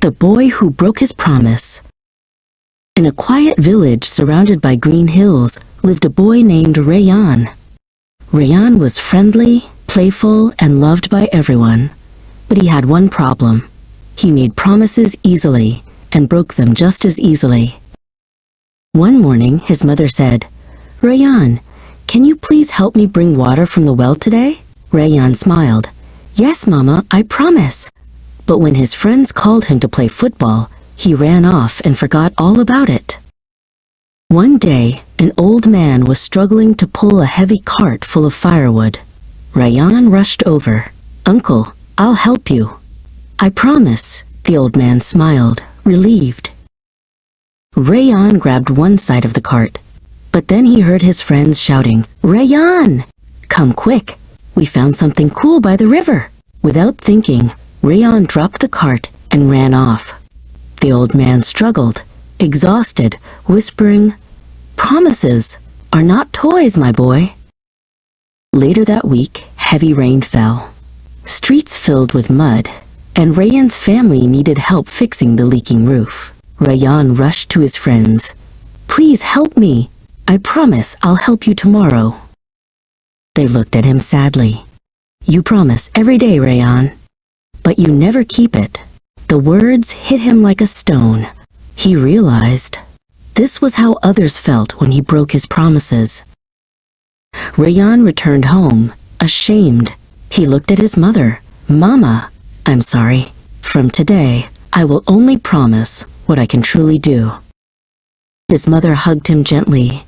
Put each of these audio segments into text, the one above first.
The boy who broke his promise. In a quiet village surrounded by green hills lived a boy named Rayyan. Rayyan was friendly, playful, and loved by everyone. But he had one problem. He made promises easily and broke them just as easily. One morning, his mother said, "Rayyan, can you please help me bring water from the well today?" Rayyan smiled. "Yes, Mama, I promise." But when his friends called him to play football, he ran off and forgot all about it. One day, an old man was struggling to pull a heavy cart full of firewood. Rayyan rushed over. "Uncle, I'll help you." "I promise," the old man smiled, relieved. Rayyan grabbed one side of the cart, but then he heard his friends shouting, "Rayyan! Come quick! We found something cool by the river!" Without thinking, Rayyan dropped the cart and ran off. The old man struggled, exhausted, whispering, "Promises are not toys, my boy." Later that week, heavy rain fell. Streets filled with mud, and Rayyan's family needed help fixing the leaking roof. Rayyan rushed to his friends. "Please help me. I promise I'll help you tomorrow." They looked at him sadly. "You promise every day, Rayyan, but you never keep it." The words hit him like a stone. He realized this was how others felt when he broke his promises. Rayyan returned home, ashamed. He looked at his mother. "Mama, I'm sorry. From today, I will only promise what I can truly do." His mother hugged him gently.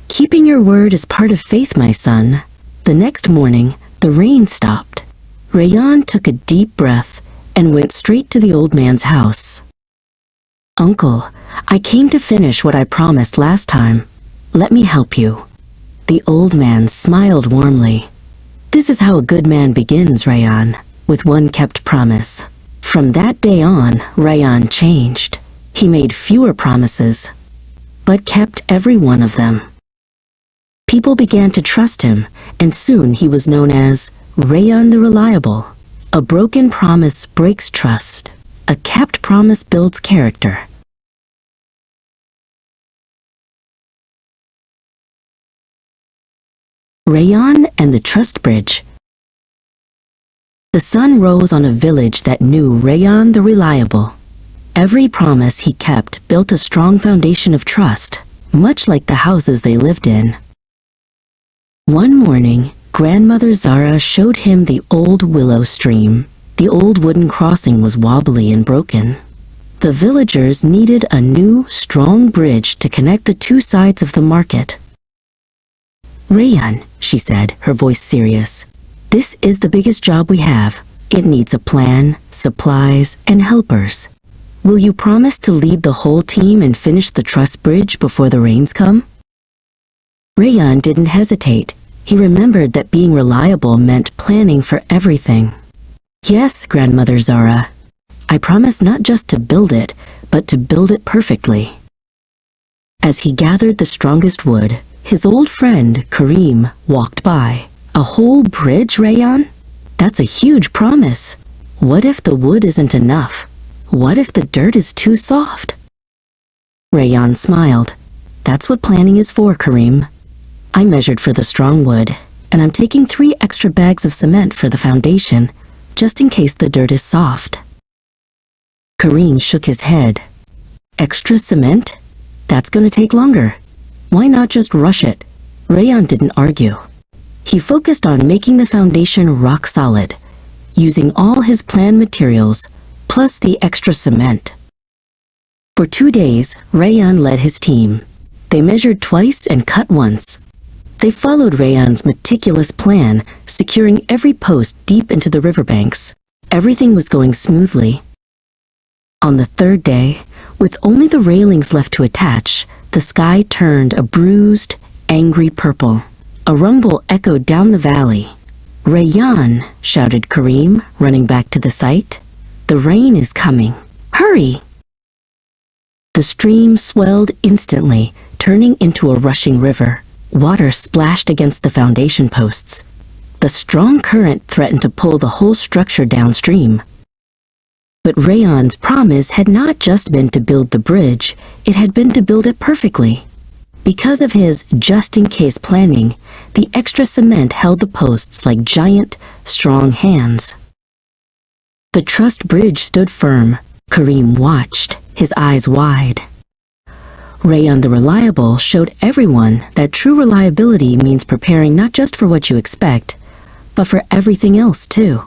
"Keeping your word is part of faith, my son." The next morning, the rain stopped. Rayyan took a deep breath and went straight to the old man's house. "Uncle, I came to finish what I promised last time. Let me help you." The old man smiled warmly. "This is how a good man begins, Rayyan, with one kept promise." From that day on, Rayyan changed. He made fewer promises, but kept every one of them. People began to trust him, and soon he was known as Rayyan the Reliable. A broken promise breaks trust. A kept promise builds character. Rayyan and the Trust Bridge. The sun rose on a village that knew Rayyan the Reliable. Every promise he kept built a strong foundation of trust, much like the houses they lived in. One morning, Grandmother Zara showed him the old willow stream. The old wooden crossing was wobbly and broken. The villagers needed a new, strong bridge to connect the two sides of the market. "Rayyan," she said, her voice serious, "this is the biggest job we have. It needs a plan, supplies, and helpers. Will you promise to lead the whole team and finish the trust bridge before the rains come?" Rayyan didn't hesitate. He remembered that being reliable meant planning for everything. "Yes, Grandmother Zara. I promise not just to build it, but to build it perfectly." As he gathered the strongest wood, his old friend, Kareem, walked by. "A whole bridge, Rayyan? That's a huge promise. What if the wood isn't enough? What if the dirt is too soft?" Rayyan smiled. "That's what planning is for, Kareem. I measured for the strong wood, and I'm taking 3 extra bags of cement for the foundation, just in case the dirt is soft." Kareem shook his head. "Extra cement? That's gonna take longer. Why not just rush it?" Rayyan didn't argue. He focused on making the foundation rock solid, using all his planned materials, plus the extra cement. For 2 days, Rayyan led his team. They measured twice and cut once. They followed Rayyan's meticulous plan, securing every post deep into the riverbanks. Everything was going smoothly. On the 3rd day, with only the railings left to attach, the sky turned a bruised, angry purple. A rumble echoed down the valley. "Rayyan," shouted Kareem, running back to the site. "The rain is coming. Hurry!" The stream swelled instantly, turning into a rushing river. Water splashed against the foundation posts. The strong current threatened to pull the whole structure downstream. But Rayyan's promise had not just been to build the bridge, it had been to build it perfectly. Because of his just-in-case planning, the extra cement held the posts like giant, strong hands. The trussed bridge stood firm. Kareem watched, his eyes wide. Rayyan the Reliable showed everyone that true reliability means preparing not just for what you expect, but for everything else too.